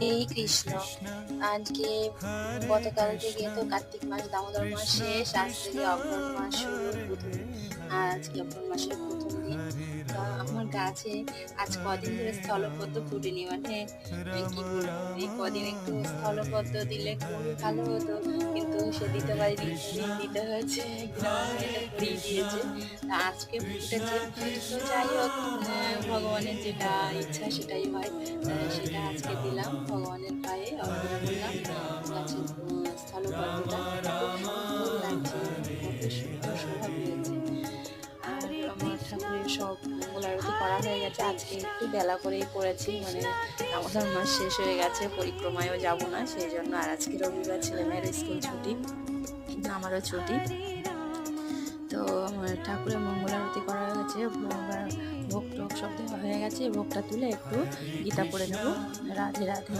এই কৃষ্ণ, আজকে গতকাল থেকে তো কার্তিক মাস, দামোদর মাস শেষ, আজ থেকে অঘ্রাণ মাস শুরু, প্রথম। আর আজকে অঘ্রাণ মাসের প্রথম দিন। তা আমার গাছে আজ কদিন ধরে স্থলপদ্ম ফুটেনি, মানে কি বলবো, এই কদিন একটু স্থলপদ্ম দিলে খুবই ভালো হতো, কিন্তু সে দিতে পারিনি, দিতে হয়েছে, গ্রাম এটা করিয়ে দিয়েছে। তা আজকে ফুটেছে। তো যাই হোক, ভগবানের যেটা ইচ্ছা সেটাই হয়। সেটা আজকে দিলাম ভগবানের পায়ে অর্পণ করলাম। গাছের স্থলপদ্মটা খুব সুন্দর লাগছে, কত সুন্দর শোভা পেয়েছে। আর আমার ঠাকুরের সব মঙ্গল আরতি করা হয়ে গেছে। আজকে একটু বেলা করেই করেছি, মানে দামোদর মাস শেষ হয়ে গেছে, পরিক্রমায়ও যাব না সেই জন্য। আর আজকে রবিবার, ছেলেমেয়ের স্কুল ছুটি, আমারও ছুটি। তো আমার ঠাকুরের মঙ্গল আরতি করা হয়ে গেছে, ভোগ টোগ সব দেওয়া হয়ে গেছে। ভোগটা তুলে একটু গীতা পড়ে নেবো। রাধে রাধে।